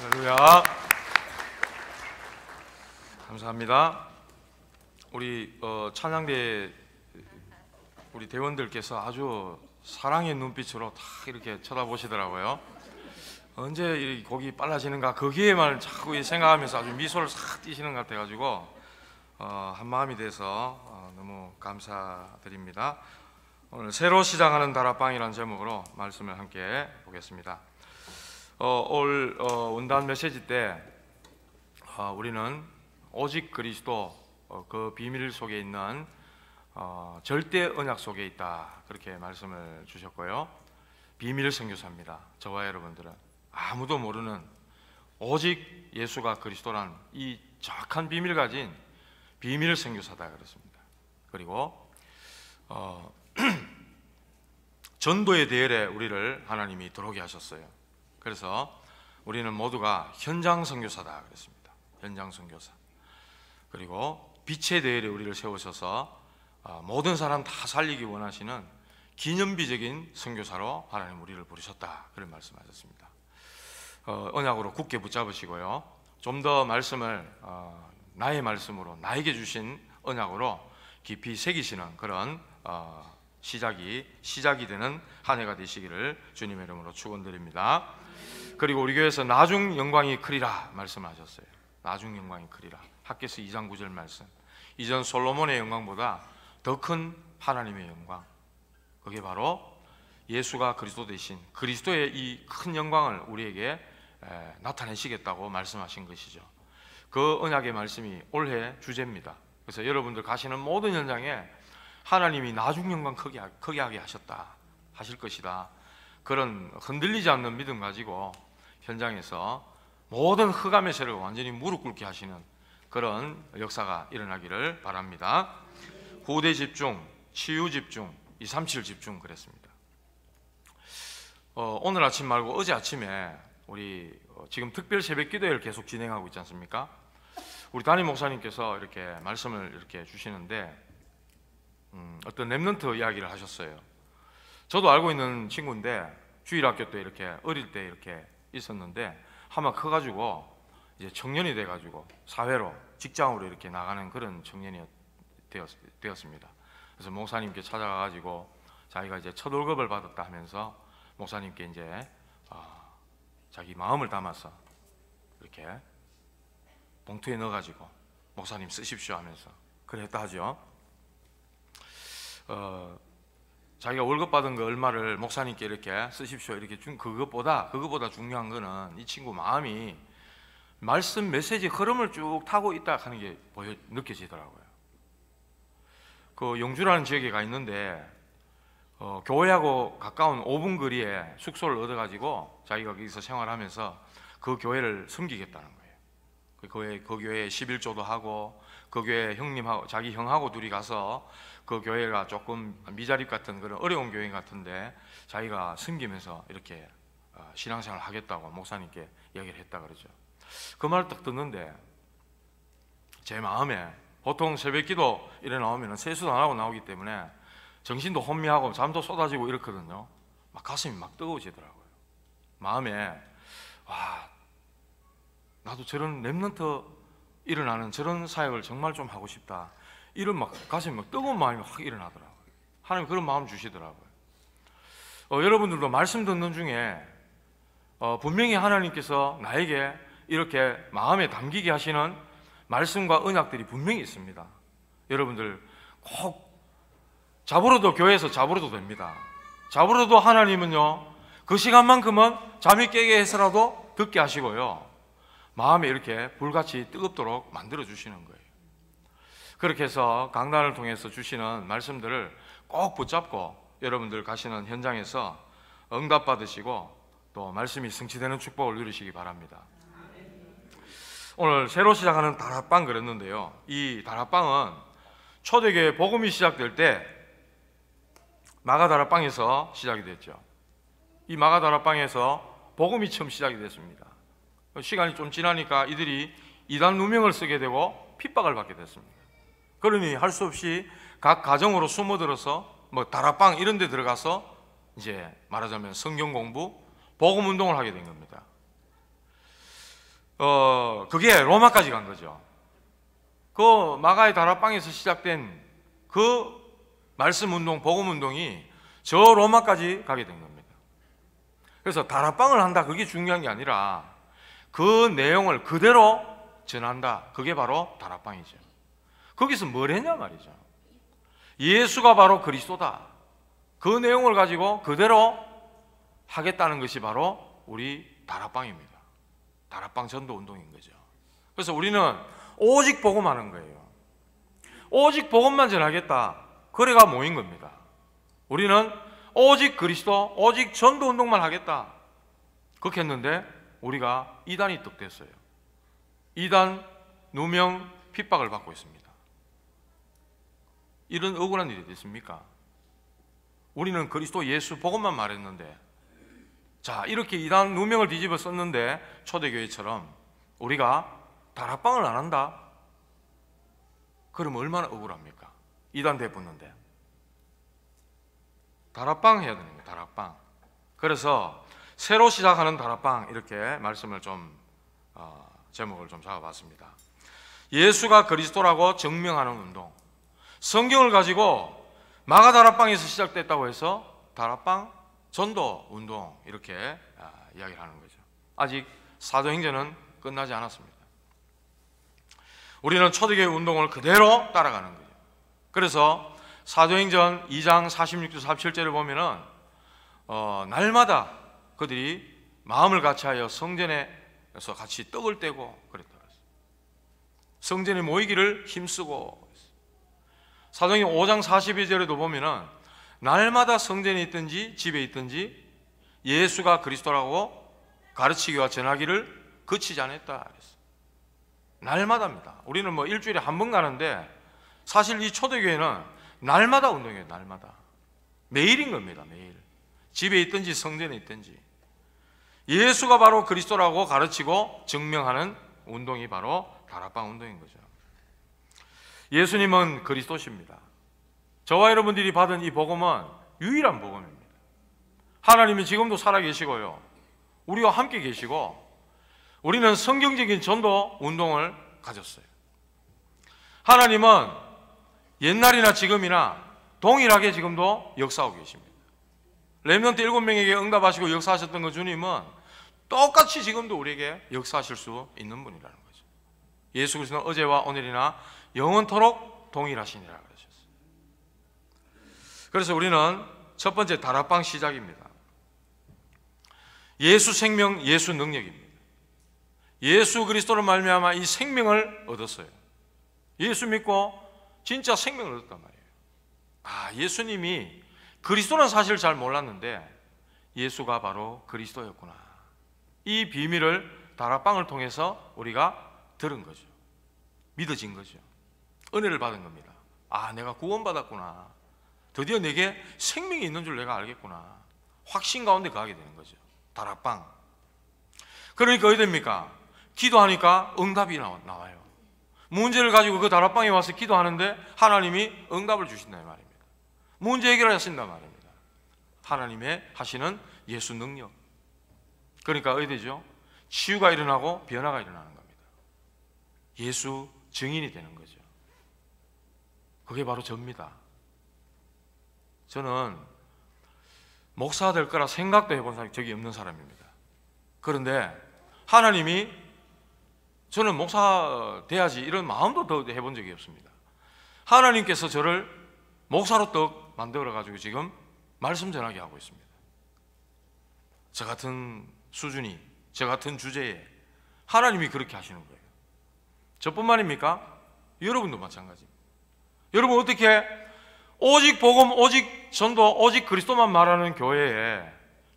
할렐루야. 감사합니다. 우리 찬양대 우리 대원들께서 아주 사랑의 눈빛으로 다 이렇게 쳐다보시더라고요. 언제 이 곡이 빨라지는가 거기에만 자꾸 생각하면서 아주 미소를 싹 띄시는 것 같아가지고 한 마음이 돼서 너무 감사드립니다. 오늘 새로 시작하는 다락방이라는 제목으로 말씀을 함께 보겠습니다. 올 원단 메시지 때 우리는 오직 그리스도 그 비밀 속에 있는 절대 언약 속에 있다, 그렇게 말씀을 주셨고요. 비밀 선교사입니다. 저와 여러분들은 아무도 모르는 오직 예수가 그리스도란 이 정확한 비밀을 가진 비밀 선교사다 그랬습니다. 그리고 전도의 대열에 우리를 하나님이 들어오게 하셨어요. 그래서 우리는 모두가 현장 선교사다 그랬습니다. 현장 선교사. 그리고 빛의 대열에 우리를 세우셔서 모든 사람 다 살리기 원하시는 기념비적인 선교사로 하나님 우리를 부르셨다, 그런 말씀하셨습니다. 언약으로 굳게 붙잡으시고요. 좀 더 말씀을 나의 말씀으로 나에게 주신 언약으로 깊이 새기시는 그런 시작이 되는 한 해가 되시기를 주님의 이름으로 축원드립니다. 그리고 우리 교회에서 나중 영광이 크리라 말씀하셨어요. 나중 영광이 크리라. 학개서 2장 9절 말씀. 이전 솔로몬의 영광보다 더 큰 하나님의 영광, 그게 바로 예수가 그리스도 되신 그리스도의 이 큰 영광을 우리에게 나타내시겠다고 말씀하신 것이죠. 그 언약의 말씀이 올해 주제입니다. 그래서 여러분들 가시는 모든 현장에 하나님이 나중 영광 크게 하게 하실 것이다, 그런 흔들리지 않는 믿음 가지고 현장에서 모든 흑암의 세력을 완전히 무릎 꿇게 하시는 그런 역사가 일어나기를 바랍니다. 후대 집중, 치유 집중, 237 집중 그랬습니다. 오늘 아침 말고 어제 아침에 우리 지금 특별 새벽 기도회를 계속 진행하고 있지 않습니까? 우리 담임 목사님께서 이렇게 말씀을 이렇게 주시는데 어떤 랩런트 이야기를 하셨어요. 저도 알고 있는 친구인데 주일학교 때 이렇게 어릴 때 이렇게 있었는데 한번 커가지고 이제 청년이 돼가지고 사회로 직장으로 이렇게 나가는 그런 청년이 되었습니다. 그래서 목사님께 찾아가가지고 자기가 이제 첫 월급을 받았다 하면서 목사님께 이제 자기 마음을 담아서 이렇게 봉투에 넣어가지고 목사님 쓰십시오 하면서 그랬다 하죠. 자기가 월급 받은 거 얼마를 목사님께 이렇게 쓰십시오 이렇게 준 그것보다 중요한 거는 이 친구 마음이 말씀 메시지 흐름을 쭉 타고 있다 하는 게 느껴지더라고요. 그 영주라는 지역에 가 있는데 교회하고 가까운 5분 거리에 숙소를 얻어가지고 자기가 거기서 생활하면서 그 교회를 섬기겠다는 거예요. 그 교회에 11조도 하고 그 교회 형님하고 자기 형하고 둘이 가서 그 교회가 조금 미자립 같은 그런 어려운 교회 같은데 자기가 섬기면서 이렇게 신앙생활을 하겠다고 목사님께 얘기를 했다 그러죠. 그 말 딱 듣는데 제 마음에, 보통 새벽기도 이래 나오면 세수도 안 하고 나오기 때문에 정신도 혼미하고 잠도 쏟아지고 이렇거든요. 막 가슴이 막 뜨거워지더라고요. 마음에 와, 나도 저런 랩런트 일어나는 저런 사역을 정말 좀 하고 싶다, 이런 막 가슴이 막 뜨거운 마음이 확 일어나더라고요. 하나님 그런 마음 주시더라고요. 여러분들도 말씀 듣는 중에 분명히 하나님께서 나에게 이렇게 마음에 담기게 하시는 말씀과 언약들이 분명히 있습니다. 여러분들 꼭 잡으러도 교회에서 잡으러도 됩니다. 잡으러도 하나님은요 그 시간만큼은 잠이 깨게 해서라도 듣게 하시고요 마음에 이렇게 불같이 뜨겁도록 만들어 주시는 거예요. 그렇게 해서 강단을 통해서 주시는 말씀들을 꼭 붙잡고 여러분들 가시는 현장에서 응답 받으시고 또 말씀이 성취되는 축복을 누리시기 바랍니다. 오늘 새로 시작하는 다락방 그랬는데요, 이 다락방은 초대교회 복음이 시작될 때 마가다락방에서 시작이 됐죠. 이 마가다락방에서 복음이 처음 시작이 됐습니다. 시간이 좀 지나니까 이들이 이단 누명을 쓰게 되고 핍박을 받게 됐습니다. 그러니 할 수 없이 각 가정으로 숨어들어서 뭐 다락방 이런 데 들어가서 이제 말하자면 성경 공부, 복음 운동을 하게 된 겁니다. 그게 로마까지 간 거죠. 그 마가의 다락방에서 시작된 그 말씀 운동, 복음 운동이 저 로마까지 가게 된 겁니다. 그래서 다락방을 한다, 그게 중요한 게 아니라 그 내용을 그대로 전한다, 그게 바로 다락방이죠. 거기서 뭘 했냐 말이죠. 예수가 바로 그리스도다, 그 내용을 가지고 그대로 하겠다는 것이 바로 우리 다락방입니다. 다락방 전도 운동인 거죠. 그래서 우리는 오직 복음하는 거예요. 오직 복음만 전하겠다, 그래가 모인 겁니다. 우리는 오직 그리스도, 오직 전도 운동만 하겠다, 그렇게 했는데 우리가 이단이 떡 됐어요. 이단 누명 핍박을 받고 있습니다. 이런 억울한 일이 됐습니까? 우리는 그리스도 예수 복음만 말했는데, 자, 이렇게 이단 누명을 뒤집어 썼는데 초대교회처럼 우리가 다락방을 안 한다? 그럼 얼마나 억울합니까? 이단 대붙는데 다락방 해야 되는 거예요. 다락방. 그래서 새로 시작하는 다락방, 이렇게 말씀을 좀 제목을 좀 잡아봤습니다. 예수가 그리스도라고 증명하는 운동. 성경을 가지고 마가 다락방에서 시작됐다고 해서 다락방 전도 운동, 이렇게 이야기를 하는 거죠. 아직 사도행전은 끝나지 않았습니다. 우리는 초대교회 운동을 그대로 따라가는 거죠. 그래서 사도행전 2장 46절 47절을 보면은 날마다 그들이 마음을 같이하여 성전에서 같이 떡을 떼고 그랬다. 성전에 모이기를 힘쓰고. 사도행전 5장 42절에도 보면은 날마다 성전에 있든지 집에 있든지 예수가 그리스도라고 가르치기와 전하기를 그치지 않았다. 날마다입니다. 우리는 뭐 일주일에 한 번 가는데 사실 이 초대교회는 날마다 운동이에요. 날마다. 매일인 겁니다. 매일. 집에 있든지 성전에 있든지 예수가 바로 그리스도라고 가르치고 증명하는 운동이 바로 다락방 운동인 거죠. 예수님은 그리스도십니다. 저와 여러분들이 받은 이 복음은 유일한 복음입니다. 하나님이 지금도 살아계시고요, 우리와 함께 계시고, 우리는 성경적인 전도 운동을 가졌어요. 하나님은 옛날이나 지금이나 동일하게 지금도 역사하고 계십니다. 렘넌트 7명에게 응답하시고 역사하셨던 그 주님은 똑같이 지금도 우리에게 역사하실 수 있는 분이라는 거죠. 예수 그리스도는 어제와 오늘이나 영원토록 동일하시니라 그러셨어요. 그래서 우리는 첫 번째 다락방 시작입니다. 예수 생명, 예수 능력입니다. 예수 그리스도로 말미암아 이 생명을 얻었어요. 예수 믿고 진짜 생명을 얻었단 말이에요. 예수님이 그리스도는 사실 잘 몰랐는데 예수가 바로 그리스도였구나, 이 비밀을 다락방을 통해서 우리가 들은 거죠. 믿어진 거죠. 은혜를 받은 겁니다. 내가 구원받았구나, 드디어 내게 생명이 있는 줄 내가 알겠구나, 확신 가운데 가게 되는 거죠. 다락방. 그러니까 어디 됩니까? 기도하니까 응답이 나와요. 문제를 가지고 그 다락방에 와서 기도하는데 하나님이 응답을 주신다는 말입니다. 문제 해결을 하신단 말입니다. 하나님의 하시는 예수 능력. 그러니까 어디 되죠? 치유가 일어나고 변화가 일어나는 겁니다. 예수 증인이 되는 거죠. 그게 바로 저입니다. 저는 목사가 될 거라 생각도 해본 적이 없는 사람입니다. 그런데 하나님이, 저는 목사 돼야지 이런 마음도 더 해본 적이 없습니다. 하나님께서 저를 목사로 떡 만들어가지고 지금 말씀 전하게 하고 있습니다. 저 같은 수준이, 저 같은 주제에 하나님이 그렇게 하시는 거예요. 저뿐만입니까? 여러분도 마찬가지입니다. 여러분 어떻게 오직 복음, 오직 전도, 오직 그리스도만 말하는 교회에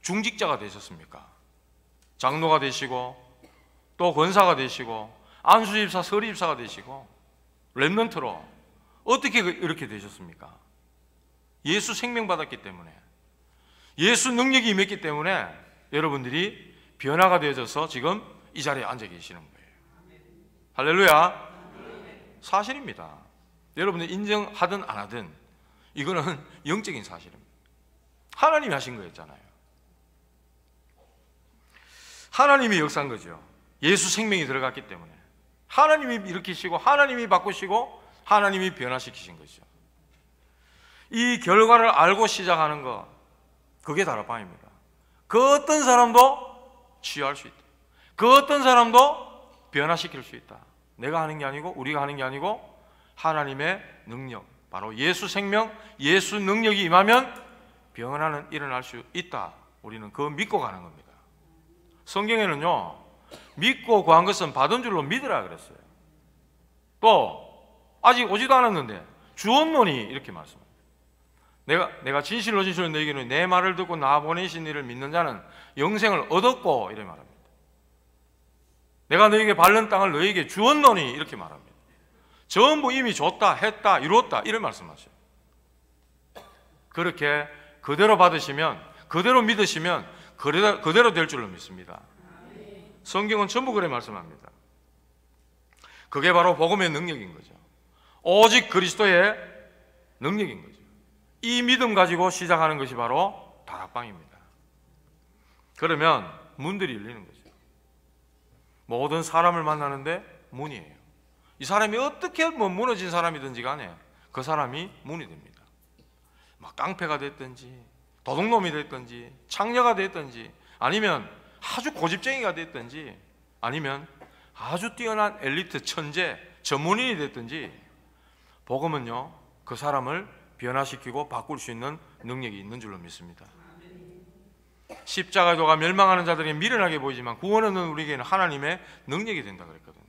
중직자가 되셨습니까? 장로가 되시고 또 권사가 되시고 안수집사, 서리집사가 되시고 렘넌트로 어떻게 이렇게 되셨습니까? 예수 생명 받았기 때문에, 예수 능력이 임했기 때문에 여러분들이 변화가 되어져서 지금 이 자리에 앉아 계시는 거예요. 할렐루야. 사실입니다. 여러분들 인정하든 안 하든 이거는 영적인 사실입니다. 하나님이 하신 거였잖아요. 하나님이 역사한 거죠. 예수 생명이 들어갔기 때문에 하나님이 일으키시고 하나님이 바꾸시고 하나님이 변화시키신 것이죠. 이 결과를 알고 시작하는 것, 그게 다락방입니다. 그 어떤 사람도 치유할 수 있다. 그 어떤 사람도 변화시킬 수 있다. 내가 하는 게 아니고 우리가 하는 게 아니고 하나님의 능력, 바로 예수 생명, 예수 능력이 임하면 변화는 일어날 수 있다. 우리는 그거 믿고 가는 겁니다. 성경에는요, 믿고 구한 것은 받은 줄로 믿으라 그랬어요. 또 아직 오지도 않았는데 주었노니 이렇게 말씀합니다. 내가 진실로 너에게는 내 말을 듣고 나 보내신 이를 믿는 자는 영생을 얻었고 이렇게 말합니다. 내가 너에게 밟는 땅을 너에게 주었노니 이렇게 말합니다. 전부 이미 줬다, 했다, 이루었다 이런 말씀하셔요. 그렇게 그대로 받으시면, 그대로 믿으시면 그대로 될 줄로 믿습니다. 성경은 전부 그래 말씀합니다. 그게 바로 복음의 능력인 거죠. 오직 그리스도의 능력인 거죠. 이 믿음 가지고 시작하는 것이 바로 다락방입니다. 그러면 문들이 열리는 거죠. 모든 사람을 만나는데 문이에요. 이 사람이 어떻게 무너진 사람이든지 간에 그 사람이 문이 됩니다. 막 깡패가 됐든지 도둑놈이 됐든지 창녀가 됐든지 아니면 아주 고집쟁이가 됐든지 아니면 아주 뛰어난 엘리트 천재 전문인이 됐든지 복음은요, 그 사람을 변화시키고 바꿀 수 있는 능력이 있는 줄로 믿습니다. 십자가의 도가 멸망하는 자들이 미련하게 보이지만 구원은 우리에게는 하나님의 능력이 된다 그랬거든요.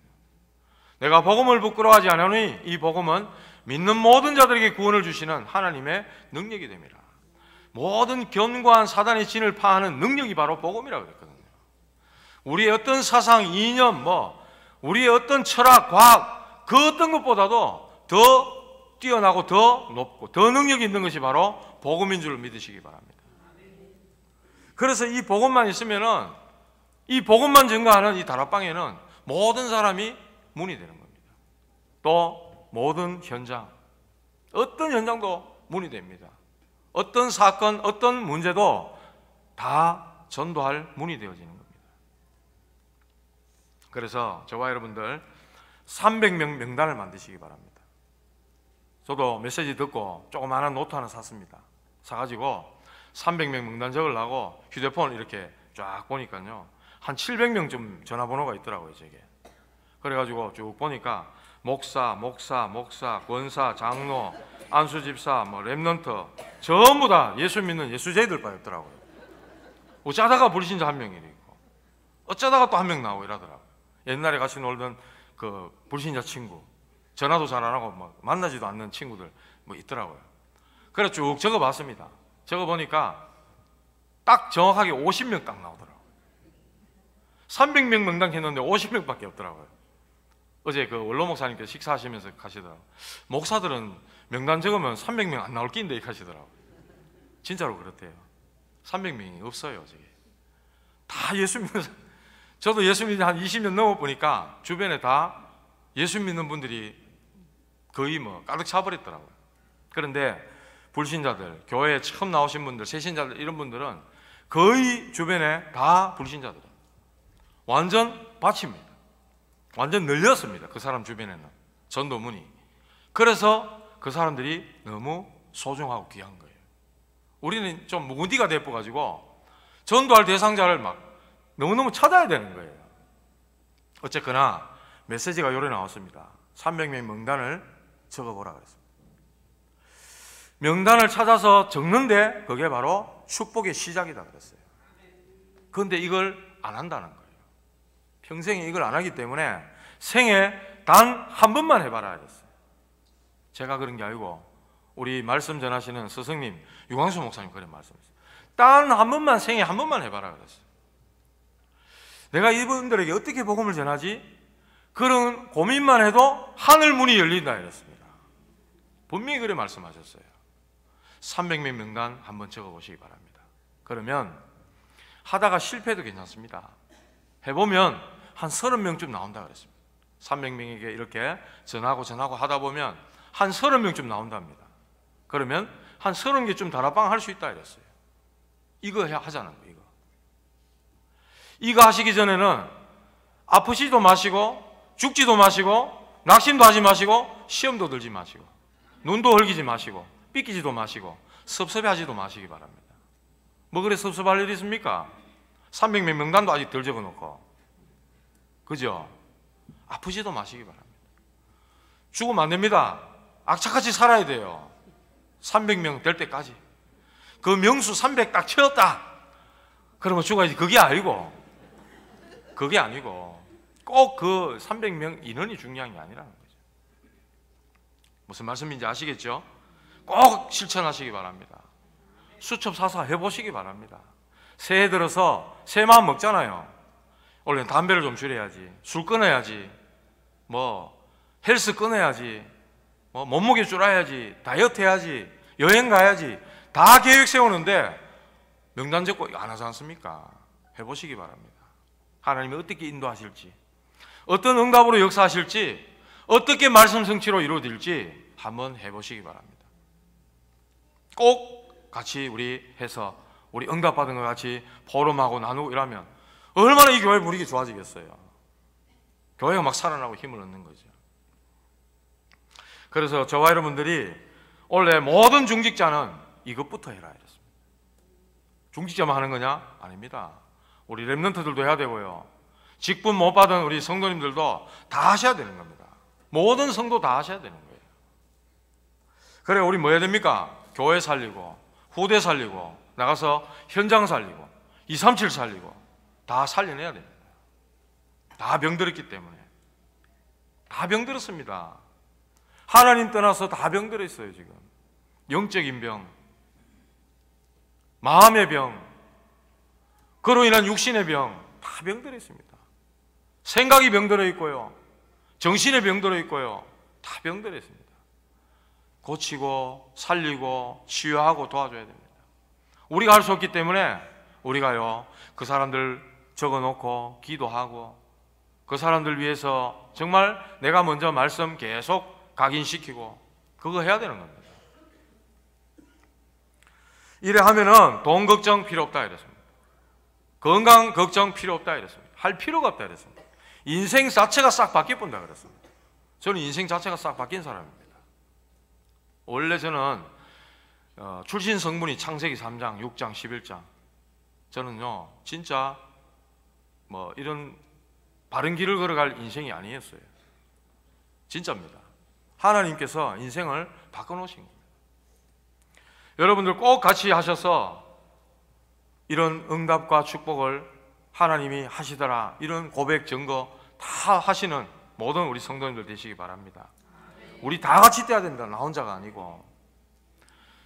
내가 복음을 부끄러워하지 않으니 이 복음은 믿는 모든 자들에게 구원을 주시는 하나님의 능력이 됩니다. 모든 견고한 사단의 진을 파하는 능력이 바로 복음이라고 그랬거든요. 우리의 어떤 사상, 이념, 우리의 어떤 철학, 과학, 그 어떤 것보다도 더 뛰어나고 더 높고 더 능력이 있는 것이 바로 복음인 줄 믿으시기 바랍니다. 그래서 이 복음만 있으면은, 이 복음만 증거하는 이 다락방에는 모든 사람이 문이 되는 겁니다. 또 모든 현장, 어떤 현장도 문이 됩니다. 어떤 사건, 어떤 문제도 다 전도할 문이 되어지는 겁니다. 그래서 저와 여러분들 300명 명단을 만드시기 바랍니다. 저도 메시지 듣고 조그마한 노트 하나 샀습니다. 사가지고 300명 명단 적으려고 휴대폰 이렇게 쫙 보니까요, 한 700명쯤 전화번호가 있더라고요, 제게. 그래가지고 쭉 보니까 목사, 권사, 장로, 안수집사, 랩런트 전부 다 예수 믿는 예수제이들 빠졌더라고요. 어쩌다가 불신자 한 명이 있고 어쩌다가 또 한 명 나오고 이러더라고요. 옛날에 같이 놀던 그 불신자 친구, 전화도 잘 안 하고 만나지도 않는 친구들 있더라고요. 그래서 쭉 적어봤습니다. 적어보니까 딱 정확하게 50명 딱 나오더라고요. 300명 명단 했는데 50명밖에 없더라고요. 어제 그 원로 목사님께서 식사하시면서 가시더라고요. 목사들은 명단 적으면 300명 안 나올 낀데 이렇게 하시더라고요. 진짜로 그렇대요. 300명이 없어요, 저게. 다 예수 믿는 사람. 저도 예수 믿는 한 20년 넘어보니까 주변에 다 예수 믿는 분들이 거의 가득 차버렸더라고요. 그런데 불신자들, 교회에 처음 나오신 분들, 새신자들 이런 분들은 거의 주변에 다 불신자들이에요. 완전 밭입니다. 완전 늘렸습니다. 그 사람 주변에는 전도문이. 그래서 그 사람들이 너무 소중하고 귀한 거예요. 우리는 좀 묵은디가 돼가지고 전도할 대상자를 너무너무 찾아야 되는 거예요. 어쨌거나 메시지가 요래 나왔습니다. 300명 명단을 적어보라 그랬습니다. 명단을 찾아서 적는데 그게 바로 축복의 시작이다 그랬어요. 그런데 이걸 안 한다는 거예요. 평생에 이걸 안 하기 때문에 생애 단 한 번만 해봐라 그랬어요. 제가 그런 게 아니고 우리 말씀 전하시는 스승님 유광수 목사님 그런 말씀이었어요. 단 한 번만, 생애 한 번만 해봐라 그랬어요. 내가 이분들에게 어떻게 복음을 전하지? 그런 고민만 해도 하늘 문이 열린다 이랬습니다. 분명히 그래 말씀하셨어요. 300명 명단 한번 적어보시기 바랍니다. 그러면 하다가 실패해도 괜찮습니다. 해보면 한 30명쯤 나온다 그랬습니다. 300명에게 이렇게 전하고 하다 보면 한 30명쯤 나온답니다. 그러면 한 30개쯤 다락방 할 수 있다 이랬어요. 이거 하자는 거예요. 이거 하시기 전에는 아프지도 마시고 죽지도 마시고 낙심도 하지 마시고 시험도 들지 마시고 눈도 흘기지 마시고 삐끼지도 마시고 섭섭해하지도 마시기 바랍니다. 뭐 그래 섭섭할 일이 있습니까? 300명 명단도 아직 덜 적어놓고, 그죠? 아프지도 마시기 바랍니다. 죽으면 안 됩니다. 악착같이 살아야 돼요. 300명 될 때까지. 그 명수 300 딱 채웠다 그러면 죽어야지. 그게 아니고 꼭 그 300명 인원이 중요한 게 아니라는 거죠. 무슨 말씀인지 아시겠죠? 꼭 실천하시기 바랍니다. 수첩사사 해보시기 바랍니다. 새해 들어서 새 마음 먹잖아요. 원래 담배를 좀 줄여야지, 술 끊어야지, 뭐 헬스 끊어야지, 뭐 몸무게 줄여야지, 다이어트 해야지, 여행 가야지, 다 계획 세우는데 명단 적고 안 하지 않습니까? 해보시기 바랍니다. 하나님이 어떻게 인도하실지, 어떤 응답으로 역사하실지, 어떻게 말씀 성취로 이루어질지 한번 해보시기 바랍니다. 꼭 같이 우리 해서 우리 응답받은 것 같이 포럼하고 나누고 이러면 얼마나 이 교회 분위기 좋아지겠어요. 교회가 막 살아나고 힘을 얻는 거죠. 그래서 저와 여러분들이 원래 모든 중직자는 이것부터 해라 이랬습니다. 중직자만 하는 거냐? 아닙니다. 우리 렘넌트들도 해야 되고요, 직분 못 받은 우리 성도님들도 다 하셔야 되는 겁니다. 모든 성도 다 하셔야 되는 거예요. 그래 우리 뭐 해야 됩니까? 교회 살리고 후대 살리고 나가서 현장 살리고 237 살리고 다 살려내야 됩니다. 다 병들었기 때문에. 다 병들었습니다. 하나님 떠나서 다 병들어 있어요. 지금 영적인 병, 마음의 병, 그로 인한 육신의 병, 다 병들어 있습니다. 생각이 병들어 있고요, 정신의 병들어 있고요, 다 병들어 있습니다. 고치고 살리고 치유하고 도와줘야 됩니다. 우리가 할 수 없기 때문에 우리가요 그 사람들 적어놓고 기도하고 그 사람들 위해서 정말 내가 먼저 말씀 계속 각인시키고 그거 해야 되는 겁니다. 이래 하면은 돈 걱정 필요 없다 이랬습니다. 건강 걱정 필요 없다 이랬습니다. 할 필요가 없다 이랬습니다. 인생 자체가 싹 바뀌어본다 그랬습니다. 저는 인생 자체가 싹 바뀐 사람입니다. 원래 저는 출신 성분이 창세기 3장, 6장, 11장. 저는요 진짜 뭐 이런 바른 길을 걸어갈 인생이 아니었어요. 진짜입니다. 하나님께서 인생을 바꿔놓으신 겁니다. 여러분들 꼭 같이 하셔서 이런 응답과 축복을 하나님이 하시더라 이런 고백 증거 다 하시는 모든 우리 성도님들 되시기 바랍니다. 우리 다 같이 떼야 됩니다. 나 혼자가 아니고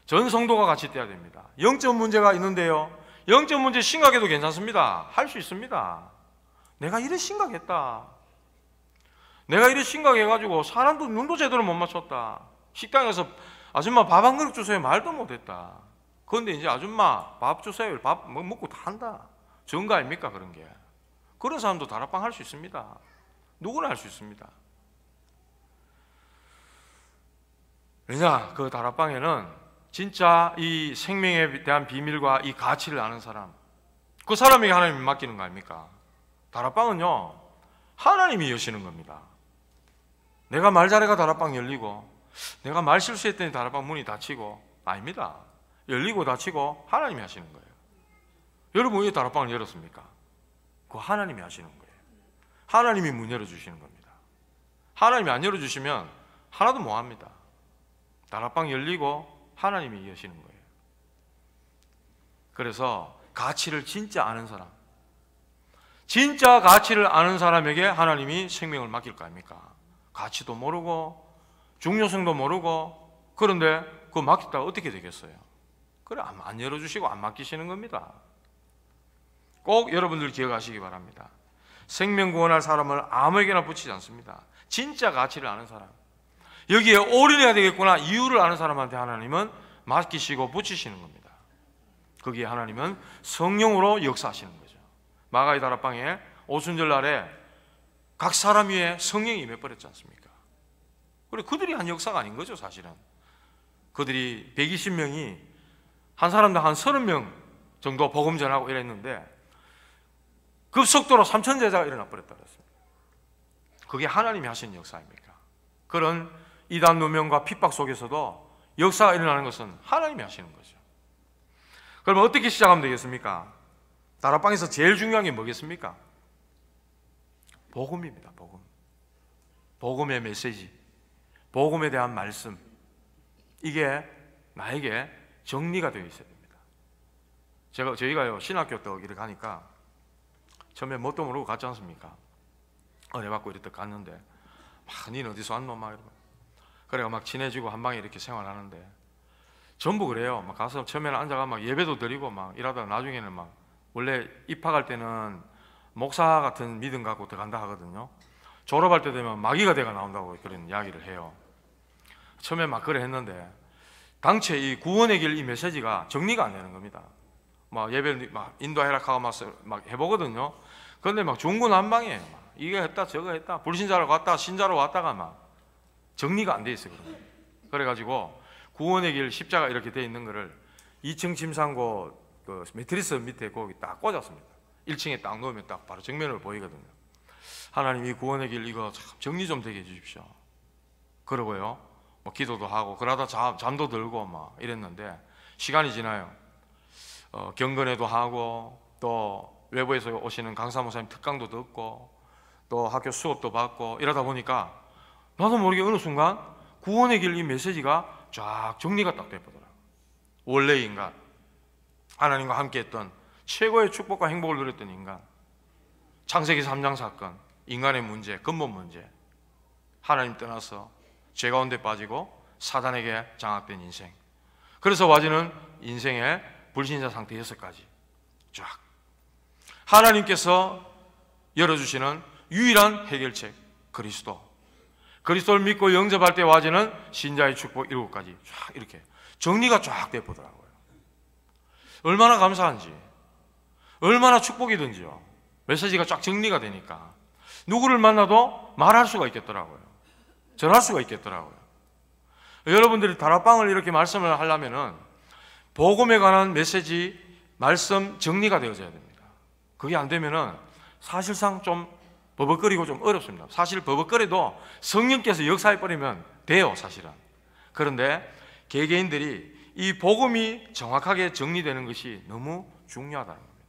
전 성도가 같이 떼야 됩니다. 영적 문제가 있는데요, 영적 문제 심각해도 괜찮습니다. 할 수 있습니다. 내가 이래 심각했다, 내가 이래 심각해가지고 사람도 눈도 제대로 못 맞췄다, 식당에서 아줌마 밥 한 그릇 주세요 말도 못했다. 그런데 이제 아줌마 밥 주세요, 밥 먹고 다 한다. 좋은 거 아닙니까? 그런 게. 그런 사람도 다락방 할 수 있습니다. 누구나 할 수 있습니다. 왜냐? 그 다락방에는 진짜 이 생명에 대한 비밀과 이 가치를 아는 사람, 그 사람에게 하나님이 맡기는 거 아닙니까? 다락방은요 하나님이 여시는 겁니다. 내가 말 잘해가 다락방 열리고 내가 말 실수했더니 다락방 문이 닫히고 아닙니다. 열리고 닫히고 하나님이 하시는 거예요. 여러분 왜 다락방을 열었습니까? 그거 하나님이 하시는 거예요. 하나님이 문 열어주시는 겁니다. 하나님이 안 열어주시면 하나도 못합니다. 다락방 열리고 하나님이 여시는 거예요. 그래서 가치를 진짜 아는 사람, 진짜 가치를 아는 사람에게 하나님이 생명을 맡길 거 아닙니까? 가치도 모르고 중요성도 모르고 그런데 그거 맡겼다가 어떻게 되겠어요? 그래 안 열어주시고 안 맡기시는 겁니다. 꼭 여러분들 기억하시기 바랍니다. 생명 구원할 사람을 아무에게나 붙이지 않습니다. 진짜 가치를 아는 사람, 여기에 올인해야 되겠구나 이유를 아는 사람한테 하나님은 맡기시고 붙이시는 겁니다. 거기에 하나님은 성령으로 역사하시는 거죠. 마가의 다락방에 오순절 날에 각 사람 위에 성령이 임해버렸지 않습니까? 그리고 그들이 한 역사가 아닌 거죠. 사실은 그들이 120명이 한 사람당 한 30명 정도 복음 전하고 이랬는데 급속도로 3,000 제자가 일어나 버렸다 그랬습니다. 그게 하나님이 하신 역사입니까? 그런 이단 누명과 핍박 속에서도 역사가 일어나는 것은 하나님이 하시는 거죠. 그러면 어떻게 시작하면 되겠습니까? 다락방에서 제일 중요한 게 뭐겠습니까? 복음입니다. 복음. 복음의 메시지, 복음에 대한 말씀, 이게 나에게 정리가 되어 있어야 됩니다. 저희가요 신학교 때 이렇게 가니까 처음에 뭣도 모르고 갔지 않습니까? 은혜 받고 이렇게 갔는데 막 니는 어디서 왔노? 막 이러고 그래가 막 친해지고 한 방에 이렇게 생활하는데 전부 그래요. 막 가서 처음에는 앉아가 막 예배도 드리고 막 이러다가 나중에는 막 원래 입학할 때는 목사 같은 믿음 갖고 들어간다 하거든요. 졸업할 때 되면 마귀가 돼가 나온다고 그런 이야기를 해요. 처음에 막 그래 했는데 당최 이 구원의 길 이 메시지가 정리가 안 되는 겁니다. 막 예배 막 인도해라 하고 막 해보거든요. 그런데 막 중구난방이에요. 막 이거 했다 저거 했다 불신자로 갔다 신자로 왔다가 막 정리가 안 돼 있어요. 그래가지고 구원의 길 십자가 이렇게 돼 있는 거를 2층 침상고 그 매트리스 밑에 거기 딱 꽂았습니다. 1층에 딱 놓으면 딱 바로 정면으로 보이거든요. 하나님 이 구원의 길 이거 참 정리 좀 되게 해주십시오. 그러고요 뭐 기도도 하고 그러다 잠도 들고 막 이랬는데 시간이 지나요. 경건회도 하고 또 외부에서 오시는 강사 목사님 특강도 듣고 또 학교 수업도 받고 이러다 보니까 나도 모르게 어느 순간 구원의 길 이 메시지가 쫙 정리가 딱 돼버더라고요. 원래의 인간, 하나님과 함께했던 최고의 축복과 행복을 누렸던 인간, 창세기 3장 사건, 인간의 문제, 근본 문제, 하나님 떠나서 죄 가운데 빠지고 사단에게 장악된 인생, 그래서 와지는 인생의 불신자 상태 6가지 쫙 하나님께서 열어주시는 유일한 해결책 그리스도를 믿고 영접할 때 와지는 신자의 축복 7가지 쫙 이렇게 정리가 쫙 돼보더라고요. 얼마나 감사한지, 얼마나 축복이든지요. 메시지가 쫙 정리가 되니까 누구를 만나도 말할 수가 있겠더라고요. 전할 수가 있겠더라고요. 여러분들이 다락방을 이렇게 말씀을 하려면은 복음에 관한 메시지, 말씀 정리가 되어져야 됩니다. 그게 안 되면은 사실상 좀 버벅거리고 좀 어렵습니다. 사실 버벅거려도 성령께서 역사해버리면 돼요, 사실은. 그런데 개개인들이 이 복음이 정확하게 정리되는 것이 너무 중요하다는 겁니다.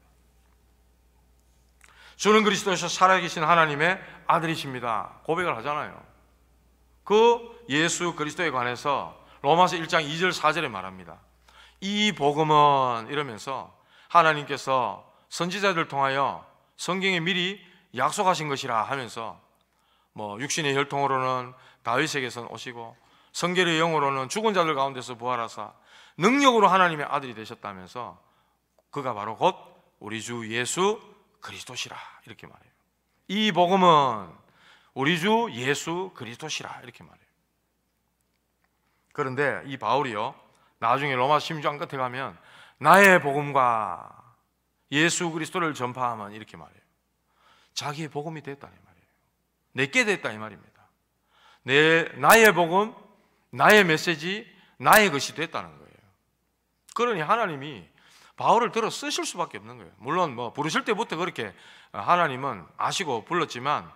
주는 그리스도에서 살아계신 하나님의 아들이십니다. 고백을 하잖아요. 그 예수 그리스도에 관해서 로마서 1장 2절 4절에 말합니다. 이 복음은 이러면서 하나님께서 선지자들 통하여 성경에 미리 약속하신 것이라 하면서 뭐 육신의 혈통으로는 다윗에게서 오시고 성결의 영으로는 죽은 자들 가운데서 부활하사 능력으로 하나님의 아들이 되셨다면서 그가 바로 곧 우리 주 예수 그리스도시라 이렇게 말해요. 이 복음은 우리 주 예수 그리스도시라 이렇게 말해요. 그런데 이 바울이요 나중에 로마 16장 끝에 가면 나의 복음과 예수 그리스도를 전파하면 이렇게 말해요. 자기의 복음이 됐다 이 말이에요. 내게 됐다 이 말입니다. 나의 복음, 나의 메시지, 나의 것이 됐다는 거예요. 그러니 하나님이 바울을 들어 쓰실 수밖에 없는 거예요. 물론 뭐 부르실 때부터 그렇게 하나님은 아시고 불렀지만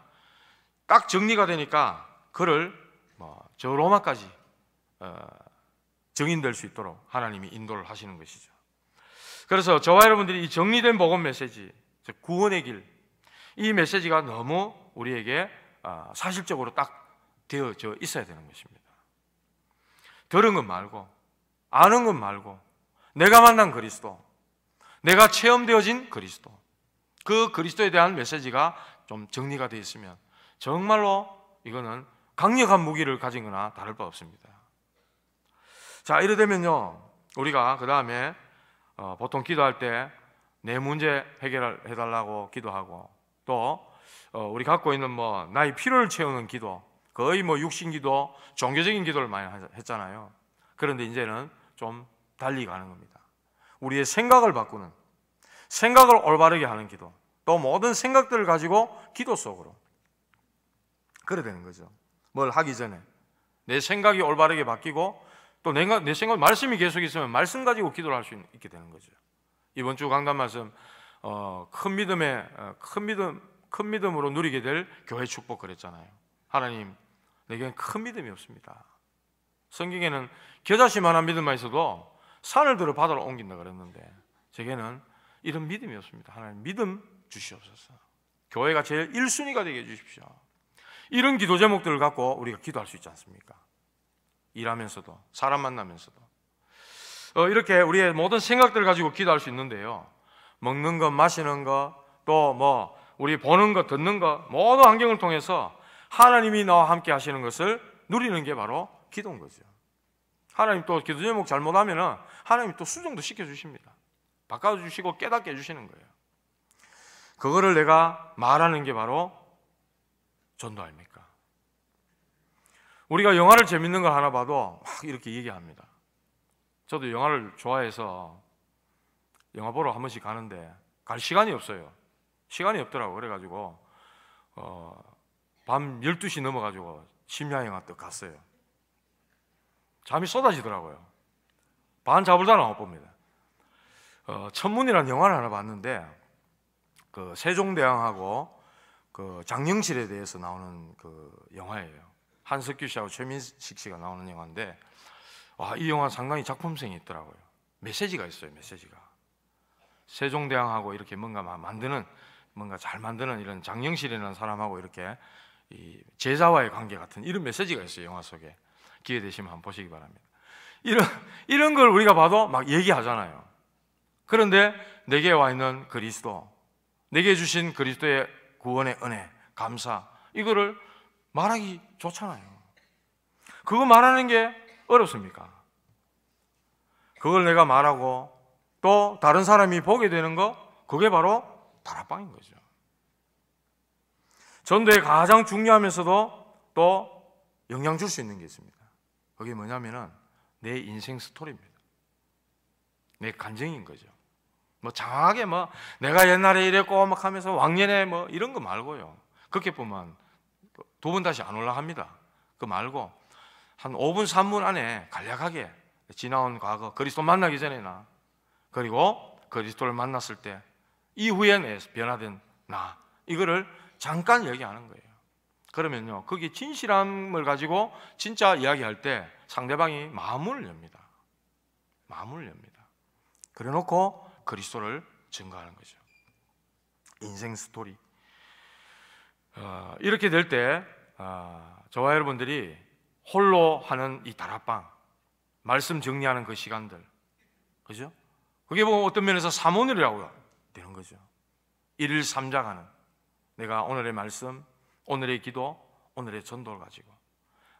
딱 정리가 되니까 그를 저 로마까지 증인될 수 있도록 하나님이 인도를 하시는 것이죠. 그래서 저와 여러분들이 이 정리된 복음 메시지, 구원의 길, 이 메시지가 너무 우리에게 사실적으로 딱 되어져 있어야 되는 것입니다. 들은 것 말고, 아는 것 말고, 내가 만난 그리스도, 내가 체험되어진 그리스도, 그 그리스도에 대한 메시지가 좀 정리가 되어 있으면 정말로 이거는 강력한 무기를 가진 거나 다를 바 없습니다. 자, 이래 되면요 우리가 그 다음에 보통 기도할 때 내 문제 해결해 달라고 기도하고 또 우리 갖고 있는 나의 필요를 채우는 기도, 거의 육신 기도, 종교적인 기도를 많이 했잖아요. 그런데 이제는 좀 달리 가는 겁니다. 우리의 생각을 바꾸는, 생각을 올바르게 하는 기도, 또 모든 생각들을 가지고 기도 속으로 그래 되는 거죠. 뭘 하기 전에 내 생각이 올바르게 바뀌고 또 내 생각, 말씀이 계속 있으면 말씀 가지고 기도를 할 수 있게 되는 거죠. 이번 주 강단 말씀 큰 큰 믿음으로 누리게 될 교회 축복 그랬잖아요. 하나님, 내게는 큰 믿음이 없습니다. 성경에는 겨자씨만한 믿음만 있어도 산을 들어 바다로 옮긴다 그랬는데 제게는 이런 믿음이 없습니다. 하나님, 믿음 주시옵소서. 교회가 제일 1순위가 되게 해주십시오. 이런 기도 제목들을 갖고 우리가 기도할 수 있지 않습니까? 일하면서도, 사람 만나면서도 이렇게 우리의 모든 생각들을 가지고 기도할 수 있는데요, 먹는 것, 마시는 것, 또 뭐 우리 보는 것, 듣는 것, 모든 환경을 통해서 하나님이 나와 함께 하시는 것을 누리는 게 바로 기도인 거죠. 하나님 또 기도 제목 잘못하면 하나님 또 수정도 시켜주십니다. 바꿔주시고 깨닫게 해주시는 거예요. 그거를 내가 말하는 게 바로 전도 아닙니까? 우리가 영화를 재밌는 걸 하나 봐도 막 이렇게 얘기합니다. 저도 영화를 좋아해서 영화 보러 한 번씩 가는데 갈 시간이 없어요. 시간이 없더라고. 그래가지고 밤 12시 넘어가지고 심야 영화 또 갔어요. 잠이 쏟아지더라고요. 반 잡을다나 못 봅니다. 천문이라는 영화를 하나 봤는데 그 세종대왕하고 그 장영실에 대해서 나오는 그 영화예요. 한석규 씨하고 최민식 씨가 나오는 영화인데, 와, 이 영화 상당히 작품성이 있더라고요. 메시지가 있어요. 메시지가. 세종대왕하고 이렇게 뭔가 만드는, 뭔가 잘 만드는 이런 장영실이라는 사람하고 이렇게 이 제자와의 관계 같은 이런 메시지가 있어요. 영화 속에. 기회 되시면 한번 보시기 바랍니다. 이런 걸 우리가 봐도 막 얘기하잖아요. 그런데 내게 와 있는 그리스도, 내게 주신 그리스도의 구원의 은혜, 감사, 이거를 말하기 좋잖아요. 그거 말하는 게 어렵습니까? 그걸 내가 말하고 또 다른 사람이 보게 되는 거, 그게 바로 다락방인 거죠. 전도에 가장 중요하면서도 또 영향 줄 수 있는 게 있습니다. 그게 뭐냐면은 내 인생 스토리입니다. 내 간증인 거죠. 뭐 장황하게 뭐 내가 옛날에 이랬고 막 하면서 왕년에 뭐 이런 거 말고요. 그렇게 보면 두 번 다시 안 올라갑니다. 그거 말고 한 5분 3분 안에 간략하게 지나온 과거, 그리스도 만나기 전에나, 그리고 그리스도를 만났을 때 이후에 내 변화된 나, 이거를 잠깐 얘기하는 거예요. 그러면요, 그게 진실함을 가지고 진짜 이야기할 때 상대방이 마음을 엽니다. 마음을 엽니다. 그래 놓고 그리스도를 증거하는 거죠. 인생 스토리. 이렇게 될 때 저와 여러분들이 홀로 하는 이 다락방, 말씀 정리하는 그 시간들, 그죠? 그게 뭐 어떤 면에서 사모늘이라고 되는 거죠. 1일 3자가는 내가 오늘의 말씀, 오늘의 기도, 오늘의 전도를 가지고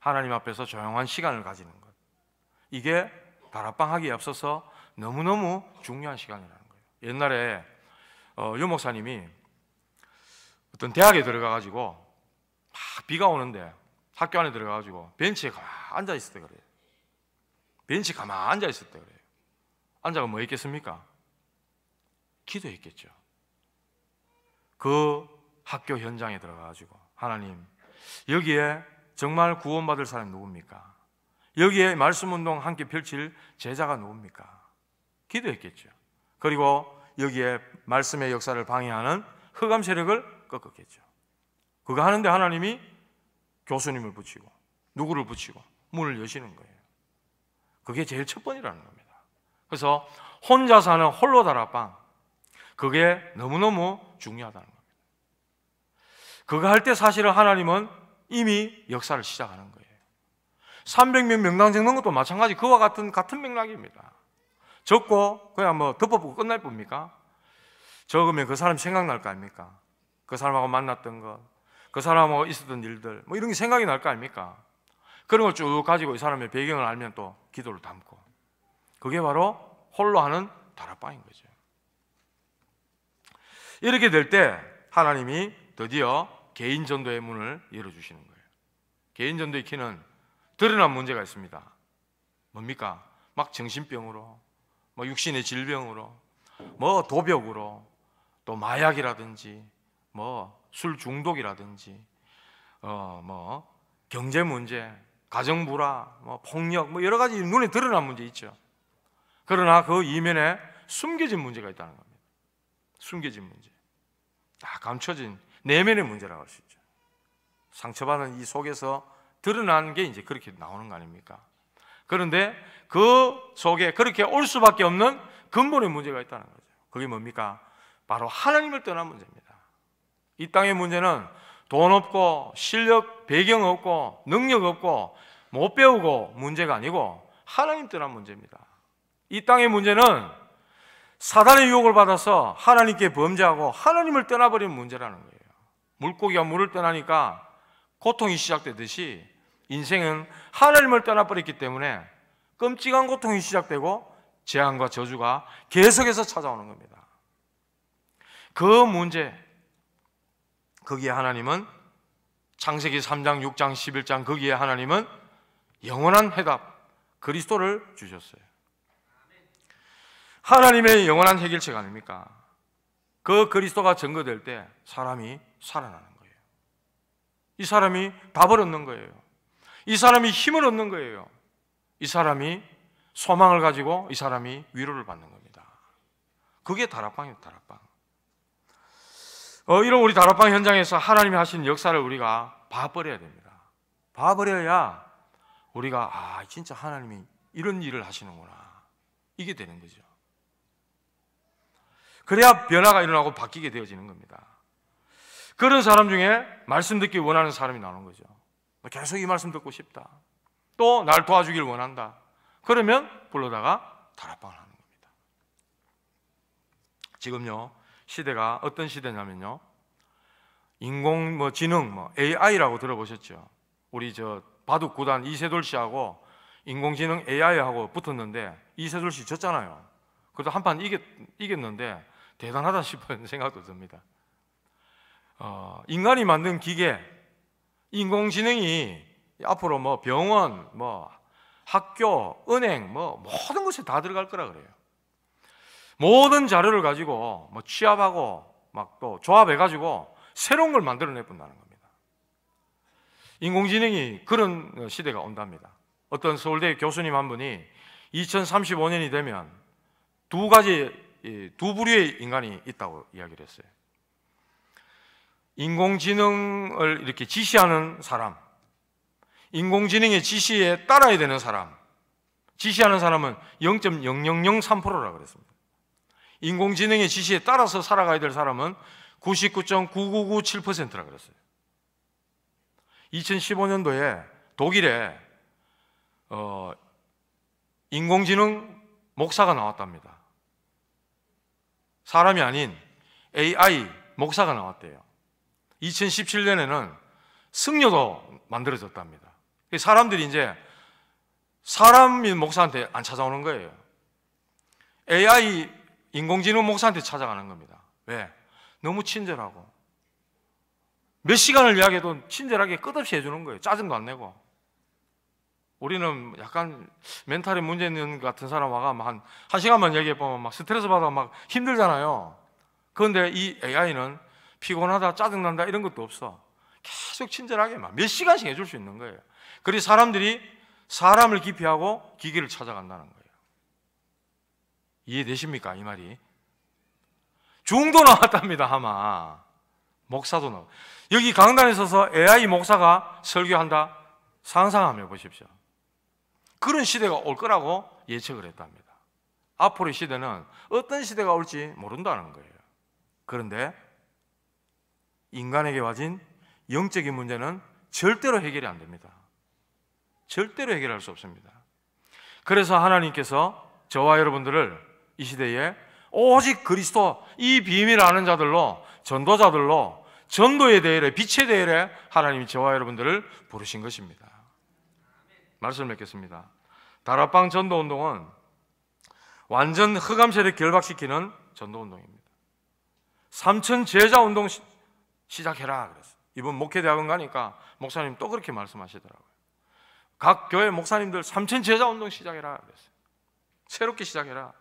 하나님 앞에서 조용한 시간을 가지는 것, 이게 다락방 하기에 앞서서 너무너무 중요한 시간이라는 거예요. 옛날에 유 목사님이 어떤 대학에 들어가가지고 막 비가 오는데 학교 안에 들어가가지고 벤치에 가만 앉아있을 때 그래요. 벤치 가만 앉아있을 때 그래요. 앉아가 뭐 했겠습니까? 기도했겠죠. 그 학교 현장에 들어가가지고 하나님, 여기에 정말 구원받을 사람이 누굽니까? 여기에 말씀운동 함께 펼칠 제자가 누굽니까? 기도했겠죠. 그리고 여기에 말씀의 역사를 방해하는 흑암 세력을 꺾었겠죠. 그거 하는데 하나님이 교수님을 붙이고 누구를 붙이고 문을 여시는 거예요. 그게 제일 첫 번이라는 겁니다. 그래서 혼자 사는 홀로 다락방, 그게 너무너무 중요하다는 겁니다. 그거 할 때 사실은 하나님은 이미 역사를 시작하는 거예요. 300명 명당 적는 것도 마찬가지, 그와 같은 맥락입니다. 적고 그냥 뭐 덮어보고 끝날 겁니까? 적으면 그 사람 생각날 거 아닙니까? 그 사람하고 만났던 것, 그 사람하고 있었던 일들, 뭐 이런 게 생각이 날 거 아닙니까? 그런 걸 쭉 가지고 이 사람의 배경을 알면 또 기도를 담고, 그게 바로 홀로 하는 다락방인 거죠. 이렇게 될 때 하나님이 드디어 개인 전도의 문을 열어주시는 거예요. 개인 전도의 키는 드러난 문제가 있습니다. 뭡니까? 막 정신병으로, 뭐 육신의 질병으로, 뭐 도벽으로, 또 마약이라든지, 뭐 술 중독이라든지, 뭐 경제 문제, 가정 불화, 뭐 폭력, 뭐 여러 가지 눈에 드러난 문제 있죠. 그러나 그 이면에 숨겨진 문제가 있다는 겁니다. 숨겨진 문제, 다 감춰진 내면의 문제라고 할 수 있죠. 상처받은 이 속에서 드러나는 게 이제 그렇게 나오는 거 아닙니까? 그런데 그 속에 그렇게 올 수밖에 없는 근본의 문제가 있다는 거죠. 그게 뭡니까? 바로 하나님을 떠난 문제입니다. 이 땅의 문제는 돈 없고 실력 배경 없고 능력 없고 못 배우고 문제가 아니고 하나님 떠난 문제입니다. 이 땅의 문제는 사단의 유혹을 받아서 하나님께 범죄하고 하나님을 떠나버리는 문제라는 거예요. 물고기가 물을 떠나니까 고통이 시작되듯이 인생은 하나님을 떠나버렸기 때문에 끔찍한 고통이 시작되고 재앙과 저주가 계속해서 찾아오는 겁니다. 그 문제, 거기에 하나님은 창세기 3장, 6장, 11장 거기에 하나님은 영원한 해답, 그리스도를 주셨어요. 하나님의 영원한 해결책 아닙니까? 그 그리스도가 증거될 때 사람이 살아나는 거예요. 이 사람이 답을 얻는 거예요. 이 사람이 힘을 얻는 거예요. 이 사람이 소망을 가지고 이 사람이 위로를 받는 겁니다. 그게 다락방이에요. 다락방. 이런 우리 다락방 현장에서 하나님이 하신 역사를 우리가 봐버려야 됩니다. 봐버려야 우리가 진짜 하나님이 이런 일을 하시는구나, 이게 되는 거죠. 그래야 변화가 일어나고 바뀌게 되어지는 겁니다. 그런 사람 중에 말씀 듣기 원하는 사람이 나오는 거죠. 계속 이 말씀 듣고 싶다, 또 날 도와주길 원한다. 그러면 불러다가 다락방을 하는 겁니다. 지금요 시대가 어떤 시대냐면요, 인공지능 AI라고 들어보셨죠? 우리 바둑 구단 이세돌 씨하고 인공지능 AI하고 붙었는데 이세돌 씨 졌잖아요. 그래도 한판 이겼는데 대단하다 싶은 생각도 듭니다. 인간이 만든 기계, 인공지능이 앞으로 병원, 학교, 은행, 모든 곳에 다 들어갈 거라 그래요. 모든 자료를 가지고 취합하고 또 조합해가지고 새로운 걸 만들어내본다는 겁니다. 인공지능이 그런 시대가 온답니다. 어떤 서울대 교수님 한 분이 2035년이 되면 두 부류의 인간이 있다고 이야기를 했어요. 인공지능을 이렇게 지시하는 사람, 인공지능의 지시에 따라야 되는 사람, 지시하는 사람은 0.0003%라고 그랬습니다. 인공지능의 지시에 따라서 살아가야 될 사람은 99.9997%라고 그랬어요. 2015년도에 독일에 인공지능 목사가 나왔답니다. 사람이 아닌 AI 목사가 나왔대요. 2017년에는 승려도 만들어졌답니다. 사람들이 이제 사람이 목사한테 안 찾아오는 거예요. AI 인공지능 목사한테 찾아가는 겁니다. 왜? 너무 친절하고 몇 시간을 이야기해도 친절하게 끝없이 해주는 거예요. 짜증도 안 내고. 우리는 약간 멘탈에 문제 있는 것 같은 사람 와가 한 시간만 얘기해보면 막 스트레스 받아 막 힘들잖아요. 그런데 이 AI는 피곤하다, 짜증난다 이런 것도 없어. 계속 친절하게 막 몇 시간씩 해줄 수 있는 거예요. 그래서 사람들이 사람을 기피하고 기계를 찾아간다는 거예요. 이해되십니까? 이 말이. 중도 나왔답니다. 아마 목사도 나와. 여기 강단에 서서 AI 목사가 설교한다? 상상 한번 해보십시오. 그런 시대가 올 거라고 예측을 했답니다. 앞으로의 시대는 어떤 시대가 올지 모른다는 거예요. 그런데 인간에게 와진 영적인 문제는 절대로 해결이 안 됩니다. 절대로 해결할 수 없습니다. 그래서 하나님께서 저와 여러분들을 이 시대에 오직 그리스도, 이 비밀을 아는 자들로, 전도자들로, 전도의 대열에, 빛의 대열에 하나님이 저와 여러분들을 부르신 것입니다. 말씀을 맺겠습니다. 다락방 전도운동은 완전 흑암세를 결박시키는 전도운동입니다. 3천 제자운동 시작해라 그랬어요. 이번 목회대학원 가니까 목사님 또 그렇게 말씀하시더라고요. 각 교회 목사님들 3천 제자운동 시작해라 그랬어요. 새롭게 시작해라.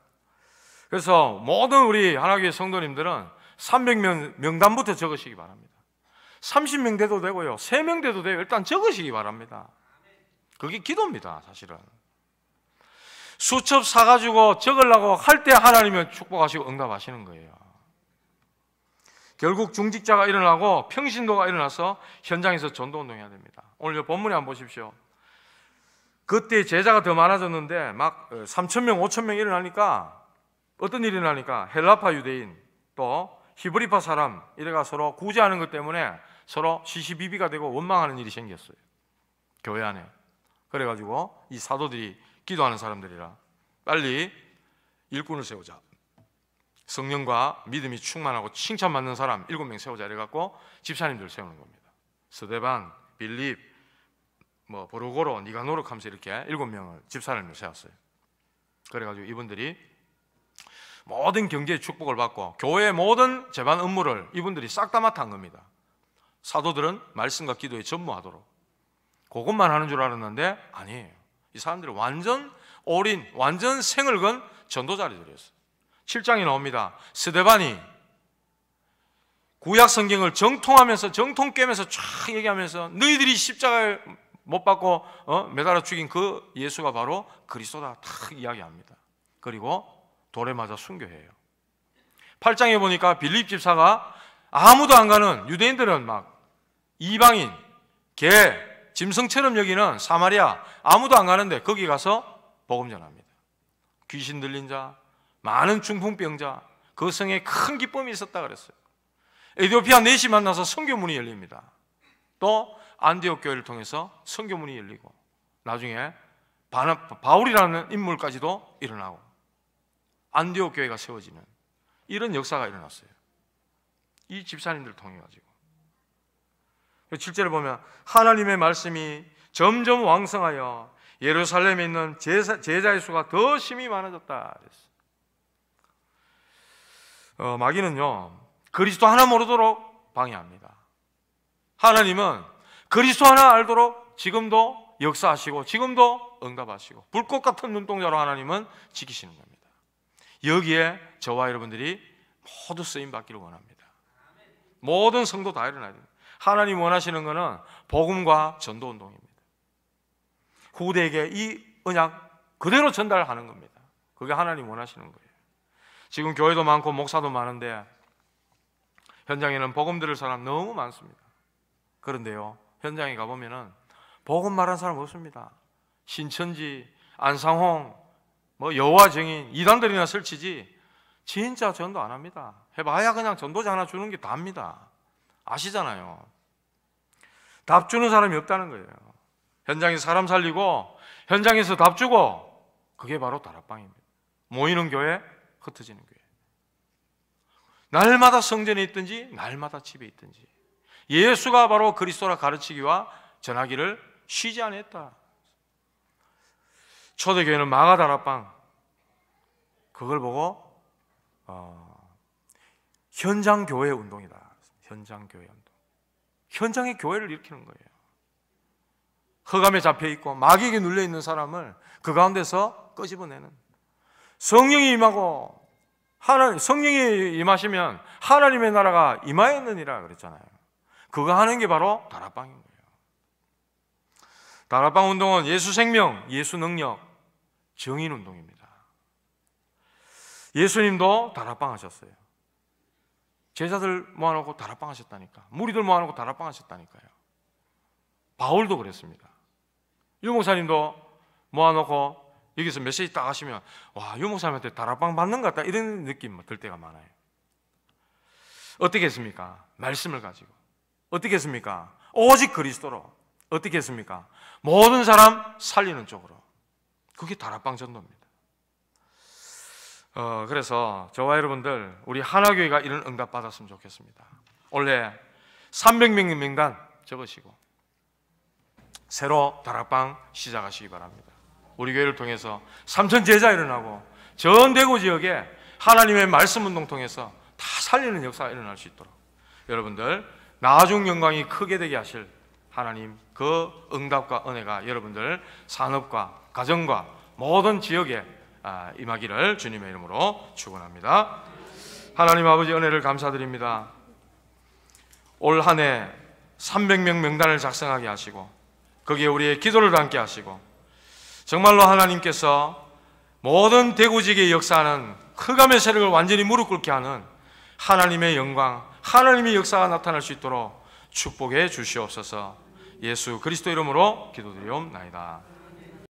그래서 모든 우리 하나교회 성도님들은 300명 명단부터 적으시기 바랍니다. 30명 돼도 되고요, 3명 돼도 돼요. 일단 적으시기 바랍니다. 그게 기도입니다. 사실은 수첩 사가지고 적으려고 할 때 하나님은 축복하시고 응답하시는 거예요. 결국 중직자가 일어나고 평신도가 일어나서 현장에서 전도운동해야 됩니다. 오늘 본문에 한번 보십시오. 그때 제자가 더 많아졌는데 막 3,000명, 5,000명 일어나니까 어떤 일이 일어나니까 헬라파 유대인 또 히브리파 사람 이래가 서로 구제하는 것 때문에 서로 시시비비가 되고 원망하는 일이 생겼어요. 교회 안에. 그래가지고 이 사도들이 기도하는 사람들이라 빨리 일꾼을 세우자. 성령과 믿음이 충만하고 칭찬받는 사람 7명 세우자 이래갖고 집사님들 세우는 겁니다. 스데반, 빌립, 보르고로, 니가노르 하면서 이렇게 7명을 집사님을 세웠어요. 그래가지고 이분들이 모든 경제의 축복을 받고 교회의 모든 재반 업무를 이분들이 싹 다 맡아 한 겁니다. 사도들은 말씀과 기도에 전무하도록 그것만 하는 줄 알았는데 아니에요. 이 사람들이 완전 올인, 완전 생을 건 전도자들이었어요. 7장에 나옵니다. 스데반이 구약 성경을 정통하면서 정통 깨면서 쫙 얘기하면서 너희들이 십자가에 못 박고 매달아 죽인 그 예수가 바로 그리스도다 탁 이야기합니다. 그리고 돌에 맞아 순교해요. 8장에 보니까 빌립 집사가 아무도 안 가는, 유대인들은 막 이방인, 개, 짐승처럼 여기는 사마리아 아무도 안 가는데 거기 가서 복음 전합니다. 귀신 들린 자, 많은 중풍병자, 그 성에 큰 기쁨이 있었다 그랬어요. 에티오피아 넷이 만나서 선교문이 열립니다. 또 안디옥 교회를 통해서 선교문이 열리고 나중에 바울이라는 인물까지도 일어나고 안디옥 교회가 세워지는 이런 역사가 일어났어요. 이 집사님들을 통해 가지고 7절을 보면 하나님의 말씀이 점점 왕성하여 예루살렘에 있는 제자의 수가 더 심히 많아졌다 그랬어요. 마귀는요 그리스도 하나 모르도록 방해합니다. 하나님은 그리스도 하나 알도록 지금도 역사하시고 지금도 응답하시고 불꽃 같은 눈동자로 하나님은 지키시는 겁니다. 여기에 저와 여러분들이 모두 쓰임받기를 원합니다. 모든 성도 다 일어나야 됩니다. 하나님 원하시는 것은 복음과 전도운동입니다. 후대에게 이 언약 그대로 전달하는 겁니다. 그게 하나님 원하시는 거예요. 지금 교회도 많고 목사도 많은데 현장에는 복음 들을 사람 너무 많습니다. 그런데요 현장에 가보면은 복음 말하는 사람 없습니다. 신천지, 안상홍, 여호와 증인 이단들이나 설치지 진짜 전도 안 합니다. 해봐야 그냥 전도자 하나 주는 게 다입니다. 아시잖아요. 답 주는 사람이 없다는 거예요. 현장에서 사람 살리고 현장에서 답 주고 그게 바로 다락방입니다. 모이는 교회, 흩어지는 교회. 날마다 성전에 있든지 날마다 집에 있든지 예수가 바로 그리스도라 가르치기와 전하기를 쉬지 않았다. 초대교회는 마가다락방 그걸 보고 현장교회 운동이다. 현장교회 운동. 현장의 교회를 일으키는 거예요. 흑암에 잡혀있고 마귀에게 눌려있는 사람을 그 가운데서 끄집어내는 성령이 임하고 성령이 임하시면 하나님의 나라가 임하였느니라 그랬잖아요. 그거 하는 게 바로 다락방인 거예요. 다락방 운동은 예수 생명, 예수 능력, 정인 운동입니다. 예수님도 다락방 하셨어요. 제자들 모아놓고 다락방 하셨다니까. 무리들 모아놓고 다락방 하셨다니까요. 바울도 그랬습니다. 유 목사님도 모아놓고 여기서 메시지 딱 하시면 와, 유 목사님한테 다락방 받는 것 같다 이런 느낌 들 때가 많아요. 어떻게 했습니까? 말씀을 가지고. 어떻게 했습니까? 오직 그리스도로. 어떻게 했습니까? 모든 사람 살리는 쪽으로. 그게 다락방 전도입니다. 그래서 저와 여러분들 우리 하나교회가 이런 응답 받았으면 좋겠습니다. 원래 300명 명단 적으시고 새로 다락방 시작하시기 바랍니다. 우리 교회를 통해서 3,000 제자 일어나고 전 대구 지역에 하나님의 말씀 운동 통해서 다 살리는 역사가 일어날 수 있도록 여러분들 나중 영광이 크게 되게 하실 하나님 그 응답과 은혜가 여러분들 산업과 가정과 모든 지역에 임하기를 주님의 이름으로 축원합니다. 하나님 아버지 은혜를 감사드립니다. 올 한 해 300명 명단을 작성하게 하시고 거기에 우리의 기도를 담게 하시고 정말로 하나님께서 모든 대구지기의 역사하는 흑암의 세력을 완전히 무릎 꿇게 하는 하나님의 영광, 하나님의 역사가 나타날 수 있도록 축복해 주시옵소서. 예수 그리스도 이름으로 기도드리옵나이다.